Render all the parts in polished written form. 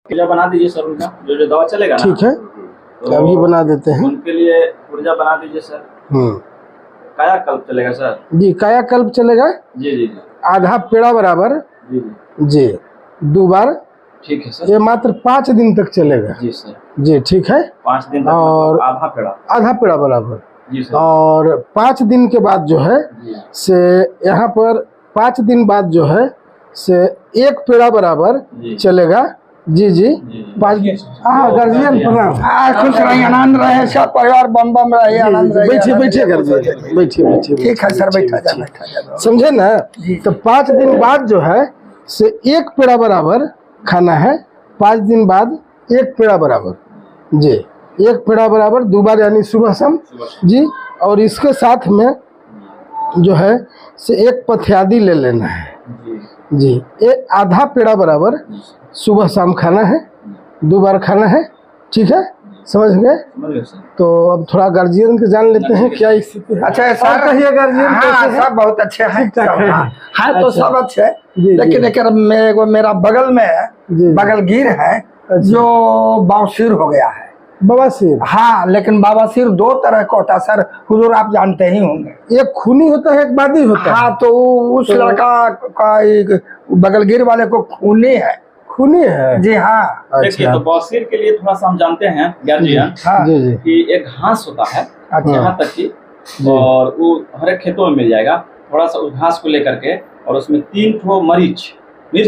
ऊर्जा बना दीजिए सर उनका, जो दवा चलेगा ना। ठीक है, तो अभी बना देते हैं। उनके लिए ऊर्जा बना दीजिए सर। कायाकल्प चलेगा सर? जी कायाकल्प चलेगा। जी जी जी। आधा पेड़ा बराबर। जी जी 2 बार। ठीक है सर। ये मात्र 5 दिन तक चलेगा। जी सर। जी ठीक है, 5 दिन तक। और आधा पेड़ा बराबर। जी सर। और 5 दिन के बाद जो है से यहाँ पर 5 दिन बाद जो है से 1 पेड़ा बराबर चलेगा। जी जी 5 दिन। हाँ गार्जियन प्रणाम। खुश रहिए, आनंद रहे, सब परिवार बम बम रहे, आनंद रहे। बैठिए बैठिए गार्जियन, बैठिए। ठीक है सर, बैठा जा। समझे ना। तो 5 दिन बाद जो है से 1 पेड़ा बराबर खाना है। 5 दिन बाद 1 पेड़ा बराबर। जी 1 पेड़ा बराबर 2 बार, यानी सुबह शाम। जी और इसके साथ में जो है से 1 पथ्यादी ले लेना है। जी एक आधा पेड़ा बराबर सुबह शाम खाना है, 2 बार खाना है। ठीक है, समझ गए। तो अब थोड़ा गार्जियन के जान लेते हैं क्या स्थिति है। अच्छा सर कहिए गार्जियन। हाँ सब बहुत अच्छे हैं, तो सब अच्छे। लेकिन मेरा बगल में बगलगीर है जो बवासीर हो गया है। बवासीर? हाँ, लेकिन बवासीर 2 तरह का होता है सर, हुजूर आप जानते ही होंगे। एक खूनी होता है, एक बादी होता है। हाँ तो उस लड़का का बगलगीर वाले को खूनी है। खूनी है? जी हाँ। देखिए तो बवासीर के लिए थोड़ा सा हम जानते हैं गार्जियन कि एक घास होता है यहाँ तक की, और वो हर एक खेतों में मिल जाएगा। थोड़ा सा उस घास को लेकर के और उसमें 3 ठो मिर्च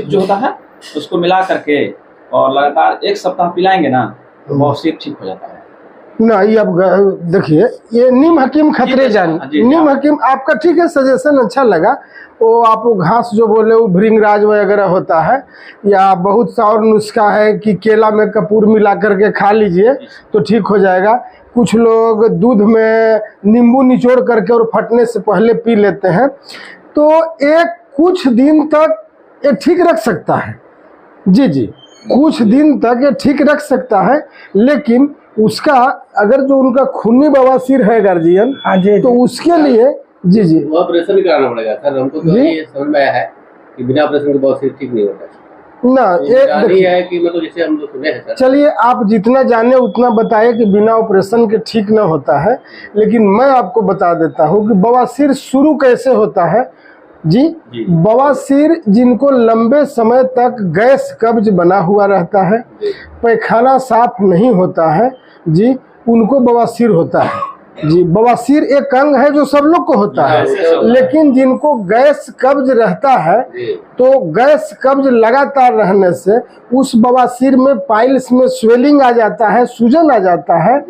जो होता है उसको मिला करके और लगातार 1 सप्ताह पिलाएंगे ना तो बवासीर ठीक हो जाता है ना। ये अब देखिए, ये नीम हकीम खतरे जान। नीम हकीम आपका ठीक है, सजेशन अच्छा लगा। वो आप वो घास जो बोले वो भृंगराज वगैरह होता है, या बहुत सा और नुस्खा है कि केला में कपूर मिला करके खा लीजिए तो ठीक हो जाएगा। कुछ लोग दूध में नींबू निचोड़ करके और फटने से पहले पी लेते हैं, तो एक कुछ दिन तक ये ठीक रख सकता है। जी कुछ दिन तक ये ठीक रख सकता है, लेकिन उसका अगर जो उनका खूनी बवासीर है गार्जियन, तो उसके लिए जी ऑपरेशन भी कराना पड़ेगा सर। हमको तो ये समझ में आया है कि बिना ऑपरेशन के बवासीर ठीक नहीं होता ना। ये है कि मतलब जैसे हम लोग सुने हैं सर। चलिए आप जितना जाने उतना बताइए कि बिना ऑपरेशन के ठीक न होता है, लेकिन मैं आपको बता देता हूँ कि बवासीर शुरू कैसे होता है। जी बवासीर जिनको लंबे समय तक गैस कब्ज बना हुआ रहता है, पैखाना साफ नहीं होता है, जी उनको बवासीर होता है। जी बवासीर एक अंग है जो सब लोग को होता है, लेकिन जिनको गैस कब्ज रहता है तो गैस कब्ज लगातार रहने से उस बवासीर में पाइल्स में स्वेलिंग आ जाता है, सूजन आ जाता है,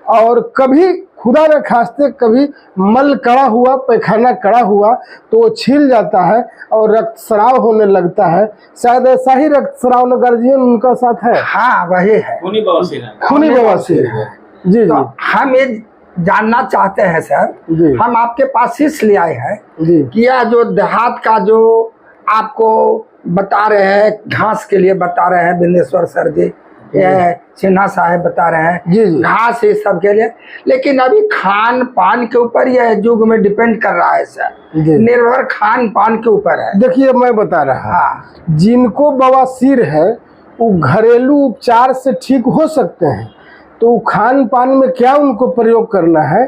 और कभी खुदा न खास्ते कभी मल कड़ा हुआ, पैखाना कड़ा हुआ तो वो छिल जाता है और रक्तस्राव होने लगता है। शायद ऐसा ही रक्तस्राव न गार्जियन उनका साथ है। हाँ वही है, खूनी बवासीर है। खूनी बवासीर है। जी तो हम ये जानना चाहते हैं सर, हम आपके पास इसलिए आए हैं कि यह जो देहात का जो आपको बता रहे हैं, घास के लिए बता रहे हैं बिंदेश्वर सर जी, ये सिन्हा साहब बता रहे हैं घास ये सब के लिए, लेकिन अभी खान पान के ऊपर यह युग में डिपेंड कर रहा है सर, निर्भर खान पान के ऊपर है। देखिए मैं बता रहा हूँ, जिनको बवासीर है वो घरेलू उपचार से ठीक हो सकते हैं, तो खान पान में क्या उनको प्रयोग करना है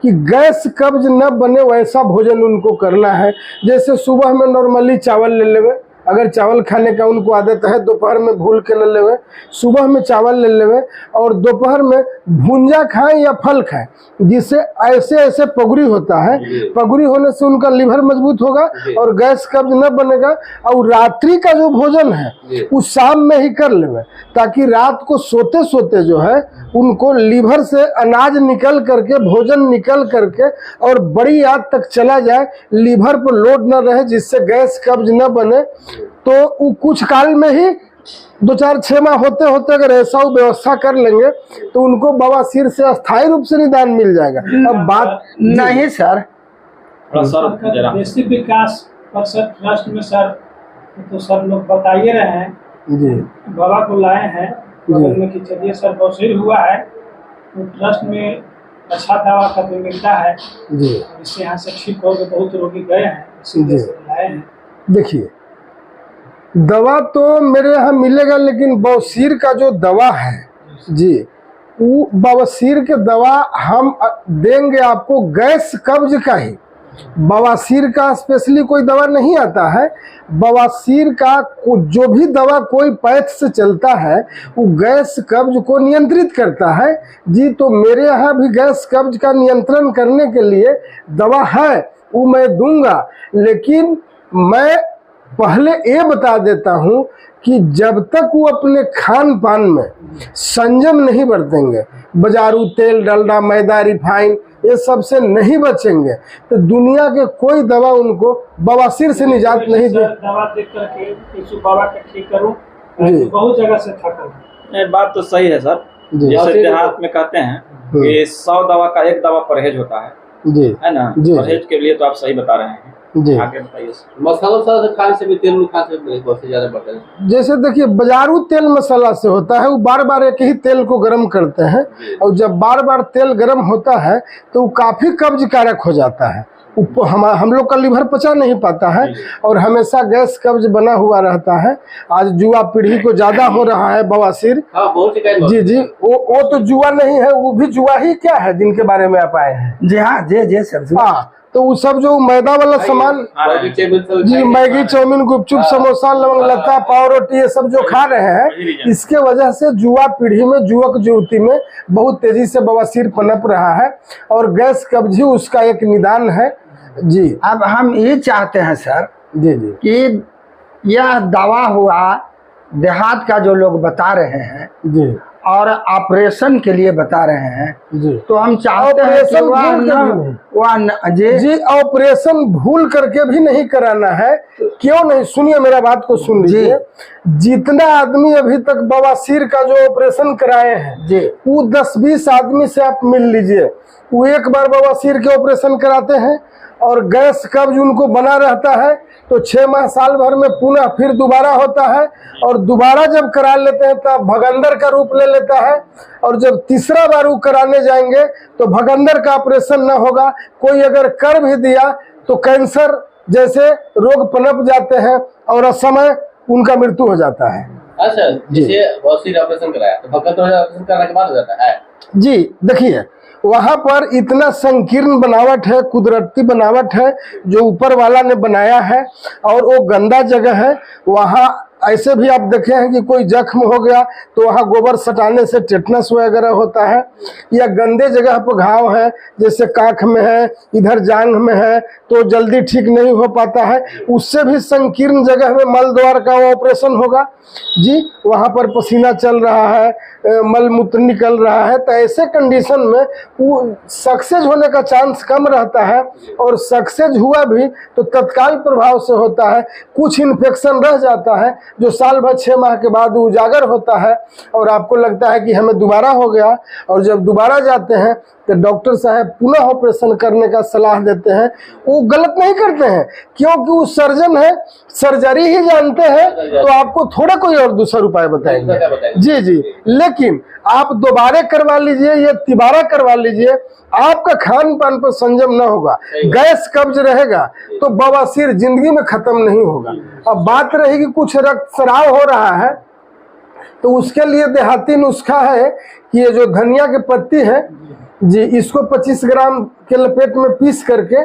कि गैस कब्ज न बने वैसा भोजन उनको करना है। जैसे सुबह में नॉर्मली चावल ले लेवे, अगर चावल खाने का उनको आदत है दोपहर में भूल के ले लेवे, सुबह में चावल ले लेवे और दोपहर में भुंजा खाएं या फल खाएं, जिससे ऐसे पगड़ी होता है। पगड़ी होने से उनका लीवर मजबूत होगा और गैस कब्ज न बनेगा। और रात्रि का जो भोजन है वो शाम में ही कर लेवे, ताकि रात को सोते सोते जो है उनको लीवर से अनाज निकल करके, भोजन निकल करके और बड़ी रात तक चला जाए, लीवर पर लोड न रहे, जिससे गैस कब्ज न बने। तो वो कुछ काल में ही 2-4-6 माह होते होते अगर ऐसा व्यवस्था कर लेंगे तो उनको बवासीर से अस्थायी रूप से निदान मिल जाएगा। अब बात नहीं सर, देशी विकास परिषद ट्रस्ट में सर तो सब लोग बताइए रहे हैं जी, बाबा को लाए हैं बगल में कि चलिए सर बवासीर हुआ है तो ट्रस्ट में अच्छा दवा का मिलता है जी, इससे यहाँ से ठीक हो गए, बहुत रोगी गए हैं, इसीलिए लाए हैं। देखिए दवा तो मेरे यहाँ मिलेगा, लेकिन बवासीर का जो दवा है जी, वो बवासीर के दवा हम देंगे आपको गैस कब्ज का ही। बवासीर का स्पेशली कोई दवा नहीं आता है। बवासीर का जो भी दवा कोई पैथ से चलता है वो गैस कब्ज को नियंत्रित करता है जी। तो मेरे यहाँ भी गैस कब्ज का नियंत्रण करने के लिए दवा है, वो मैं दूंगा। लेकिन मैं पहले ये बता देता हूँ कि जब तक वो अपने खान पान में संयम नहीं बरतेंगे, बाजारू तेल, डलडा, मैदा, रिफाइन ये सब से नहीं बचेंगे, तो दुनिया के कोई दवा उनको बवासीर से निजात नहीं दे। दवा देख करके बाबा के ठीक करूं, बहुत जगह से थका। बात तो सही है सर। जैसे देहात में कहते हैं कि 100 दवा का एक दवा परहेज होता है जी, है ना। परहेज के लिए तो आप सही बता रहे हैं जी। आगे बताइए। मसाला खाने से भी, तेल खाने से बहुत ज्यादा बढ़ता है। जैसे देखिए बाजारू तेल मसाला से होता है, वो बार बार एक ही तेल को गर्म करते हैं, और जब बार बार तेल गर्म होता है तो वो काफी कब्ज कारक हो जाता है। हम लोग का लीवर पचा नहीं पाता है और हमेशा गैस कब्ज बना हुआ रहता है। आज युवा पीढ़ी को ज्यादा हो रहा है बवासीर। जी जी, वो तो जुआ नहीं है, वो भी जुआ ही क्या है जिनके बारे में आप आए हैं। जी हाँ, जी सर। हाँ, तो वो सब जो मैदा वाला सामान जी, मैगी, चाउमीन, गुपचुप, समोसा, लवंग लता, पाव रोटी, ये सब जो खा रहे हैं, इसके वजह से युवा पीढ़ी में, युवक युवती में बहुत तेजी से बवासीर पनप रहा है और गैस कब्ज ही उसका एक निदान है जी। अब हम ये चाहते हैं सर जी जी कि यह दवा हुआ देहात का जो लोग बता रहे हैं जी, और ऑपरेशन के लिए बता रहे हैं जी, तो हम चाहते हैं कि जी ऑपरेशन भूल करके भी नहीं कराना है। क्यों नहीं, सुनिए मेरा बात को सुन लीजिए। जितना आदमी अभी तक बवासीर का जो ऑपरेशन कराए हैं जी, वो 10-20 आदमी से आप मिल लीजिए, वो एक बार बवासीर के ऑपरेशन कराते हैं और गैस कब्ज उनको बना रहता है, तो 6 माह साल भर में पुनः फिर दोबारा होता है, और दोबारा जब करा लेते हैं तब भगंदर का रूप ले लेता है, और जब तीसरा बार वो कराने जाएंगे तो भगंदर का ऑपरेशन न होगा, कोई अगर कर भी दिया तो कैंसर जैसे रोग पनप जाते हैं और असमय उनका मृत्यु हो जाता है। अच्छा, जैसे बवासीर ऑपरेशन कराया तो भगंदर ऑपरेशन कराने के बाद हो जाता है जी। देखिए वहां पर इतना संकीर्ण बनावट है, कुदरती बनावट है जो ऊपर वाला ने बनाया है, और वो गंदा जगह है। वहां ऐसे भी आप देखे हैं कि कोई जख्म हो गया तो वहाँ गोबर सटाने से टेटनस वगैरह होता है, या गंदे जगह पर घाव है जैसे काख में है, इधर जांघ में है, तो जल्दी ठीक नहीं हो पाता है। उससे भी संकीर्ण जगह में मल द्वार का ऑपरेशन होगा जी। वहाँ पर पसीना चल रहा है, मल मूत्र निकल रहा है, तो ऐसे कंडीशन में वो सक्सेस होने का चांस कम रहता है, और सक्सेस हुआ भी तो तत्काल प्रभाव से होता है। कुछ इन्फेक्शन रह जाता है जो साल भर 6 माह के बाद उजागर होता है, और आपको लगता है कि हमें दोबारा हो गया, और जब दोबारा जाते हैं तो डॉक्टर साहब पुनः ऑपरेशन करने का सलाह देते हैं। वो गलत नहीं करते हैं क्योंकि वो सर्जन है, सर्जरी ही जानते हैं, तो आपको थोड़ा कोई और दूसरा उपाय बताएंगे जी जी। लेकिन आप दोबारा करवा लीजिए या तिबारा करवा लीजिए, आपका खान पान पर संयम न होगा, गैस कब्ज रहेगा, तो बवासीर जिंदगी में खत्म नहीं होगा। अब बात रहेगी कुछ रक्तस्राव हो रहा है, तो उसके लिए देहाती नुस्खा है कि ये जो धनिया की पत्ती है जी, इसको 25 ग्राम के लपेट में पीस करके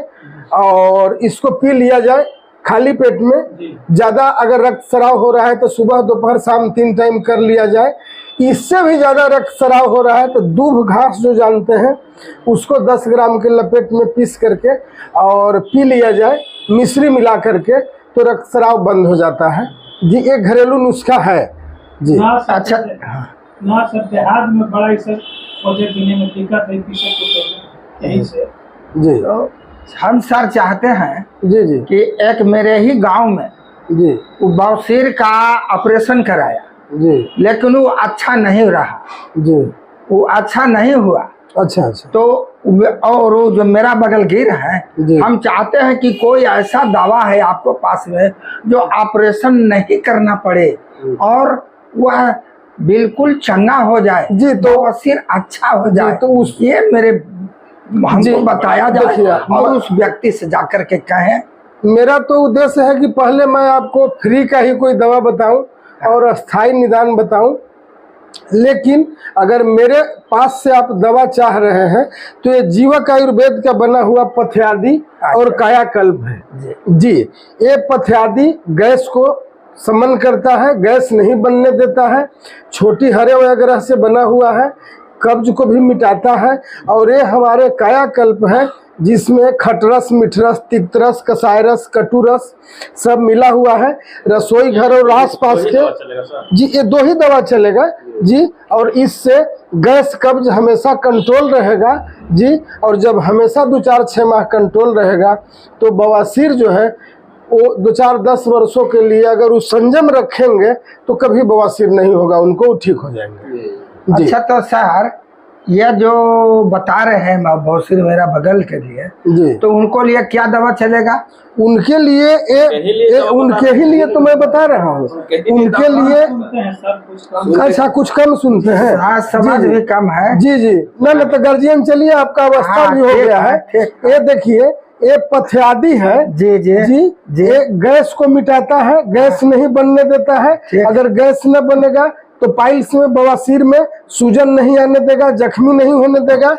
और इसको पी लिया जाए खाली पेट में। ज्यादा अगर रक्तस्राव हो रहा है तो सुबह दोपहर शाम 3 टाइम कर लिया जाए। इससे भी ज्यादा रक्तस्राव हो रहा है तो दूब घास जो जानते हैं उसको 10 ग्राम के लपेट में पीस करके और पी लिया जाए, मिश्री मिला करके, तो रक्तस्राव बंद हो जाता है जी। एक घरेलू नुस्खा है जी। अच्छा ना सर, देहात में बड़ा ही सर पौधे पीने में दिक्कत है, यही से जी। तो हम सर चाहते हैं जी जी कि एक मेरे ही गांव में जी वो बवासीर का ऑपरेशन कराया जी, लेकिन वो अच्छा नहीं रहा जी, वो अच्छा नहीं हुआ। अच्छा अच्छा, तो और वो जो मेरा बगल गिर है, जी। हम चाहते हैं कि कोई ऐसा दवा है आपको पास में जो ऑपरेशन नहीं करना पड़े और वह बिल्कुल चंगा हो जाए जी, तो बवासीर अच्छा हो जाए। तो उस ये मेरे हमको बताया जाए देखिए, और उस व्यक्ति से जाकर के कहें मेरा तो उद्देश्य है कि पहले मैं आपको फ्री का ही कोई दवा बताऊं और स्थायी निदान बताऊं, लेकिन अगर मेरे पास से आप दवा चाह रहे हैं तो ये जीवक आयुर्वेद का बना हुआ पथ्यादि और कायाकल्प है जी। ये पथ्यादि गैस को शमन करता है, गैस नहीं बनने देता है, छोटी हरे वगैरह से बना हुआ है, कब्ज को भी मिटाता है। और ये हमारे कायाकल्प है जिसमें खटरस, मिठरस, तिक्तरस, कसायरस, कटुरस सब मिला हुआ है। रसोई घर और आस पास के जी ये 2 ही दवा चलेगा जी। और इससे गैस कब्ज हमेशा कंट्रोल रहेगा जी। और जब हमेशा 2-4-6 माह कंट्रोल रहेगा तो बवासीर जो है वो 2-4-10 वर्षों के लिए अगर वो संयम रखेंगे तो कभी बवासीर नहीं होगा, उनको ठीक हो जाएंगे। अच्छा तो सर यह जो बता रहे हैं बवासीर मेरा बगल के लिए जी, तो उनको लिए क्या दवा चलेगा? उनके लिए उनके ही लिए तो मैं बता रहा हूँ, उनके लिए अच्छा कुछ कम सुनते हैं। हाँ समझ भी कम है जी जी। ना तो गार्जियन चलिए, आपका अवस्था भी हो गया है। ये देखिए ये पथ्यादि है जी जी जी जी। ये गैस को मिटाता है, गैस नहीं बनने देता है। अगर गैस न बनेगा तो पाइल्स में, बवासीर में सूजन नहीं आने देगा, जख्मी नहीं होने देगा।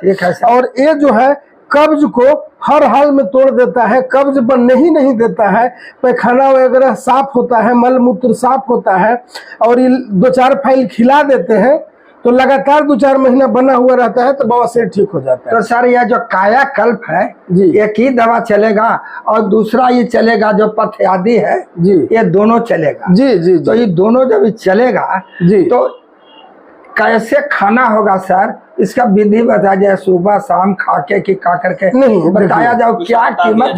और ये जो है कब्ज को हर हाल में तोड़ देता है, कब्ज बनने ही नहीं देता है, पैखाना वगैरह साफ होता है, मल मूत्र साफ होता है। और ये 2-4 फाइल खिला देते हैं तो लगातार 2-4 महीना बना हुआ रहता है तो बवासीर ठीक हो जाता है। तो सर यह जो कायाकल्प है जी, एक ही दवा चलेगा और दूसरा ये चलेगा जो पथ्यादि है जी, ये दोनों चलेगा जी जी तो ये दोनों जब चलेगा जी तो कैसे खाना होगा सर? इसका विधि बता जाए, सुबह शाम खाके कि खा करके नहीं बताया जाओ क्या कीमत?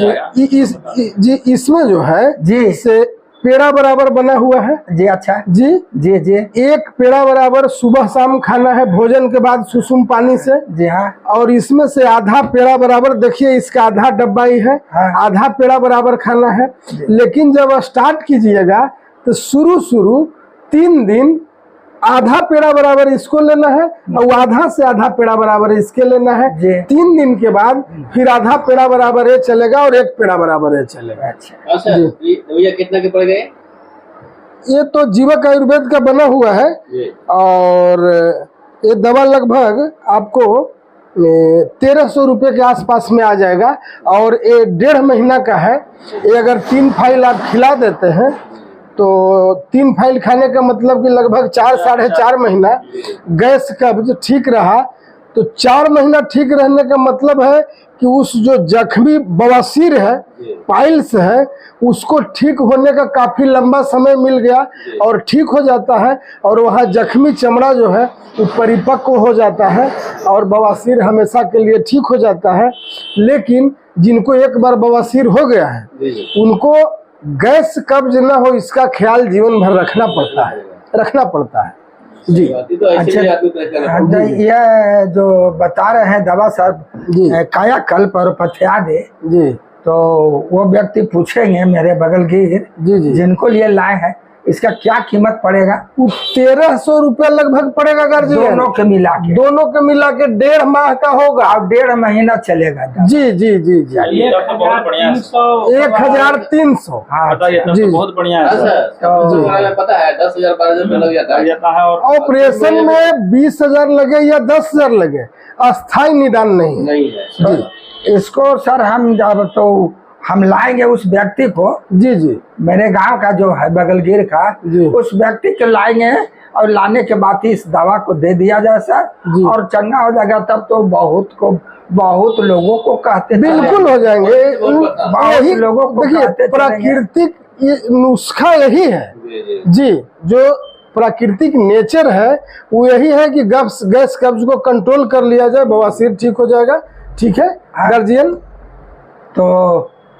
इसमें जो है जी से पेड़ा बराबर बना हुआ है जी। अच्छा जी जी जी। एक पेड़ा बराबर सुबह शाम खाना है भोजन के बाद सुसुम पानी से जी हाँ। और इसमें से आधा पेड़ा बराबर, देखिए इसका आधा डब्बा ही है, आधा पेड़ा बराबर खाना है। लेकिन जब स्टार्ट कीजिएगा तो शुरू 3 दिन आधा पेड़ा बराबर इसको लेना है और आधा से आधा पेड़ा बराबर इसके लेना है। 3 दिन के बाद फिर आधा पेड़ा बराबर ये चलेगा और 1 पेड़ा बराबर ये चलेगा। अच्छा भैया कितना के पड़ गए? ये तो जीवक आयुर्वेद का बना हुआ है और ये दवा लगभग आपको 1300 रुपये के आसपास में आ जाएगा। और ये 1.5 महीना का है। ये अगर 3 फाइल आप खिला देते हैं तो 3 फाइल खाने का मतलब कि लगभग 4-4.5 महीना गैस कब्ज ठीक रहा। तो 4 महीना ठीक रहने का मतलब है कि उस जो जख्मी बवासीर है, पाइल्स है, उसको ठीक होने का काफी लंबा समय मिल गया और ठीक हो जाता है। और वहाँ जख्मी चमड़ा जो है वो परिपक्व हो जाता है और बवासीर हमेशा के लिए ठीक हो जाता है। लेकिन जिनको एक बार बवासीर हो गया है उनको गैस कब्ज न हो इसका ख्याल जीवन भर रखना पड़ता है जी। अच्छा यह जो बता रहे हैं दवा सर कायाकल्प और पथ्यादि जी, तो वो व्यक्ति पूछेंगे मेरे बगल की जी जी जिनको लिए लाए हैं इसका क्या कीमत पड़ेगा? 1300 रुपया लगभग पड़ेगा गार्जियन। दोनों के मिला के 1.5 माह का होगा और 1.5 महीना चलेगा। जी जी जी जी। 1300 जी बहुत बढ़िया है। पता है 10,000-12,000 लग जाता है और ऑपरेशन में 20,000 लगे या 10,000 लगे, अस्थायी निदान नहीं है जी। इसको सर हम लाएंगे उस व्यक्ति को जी जी मेरे गांव का जो है बगलगिर का उस व्यक्ति को लाएंगे और लाने के बाद इस दवा को दे दिया जाए सर और चंगा हो जाएगा। तब तो बहुत लोगों को कहते बिल्कुल हो जाएंगे। यही लोगों को देखिए प्राकृतिक नुस्खा यही है जी, जो प्राकृतिक नेचर है वो यही है कि गैस कब्ज को कंट्रोल कर लिया जाए, बवासीर ठीक हो जाएगा। ठीक है गार्जियन? तो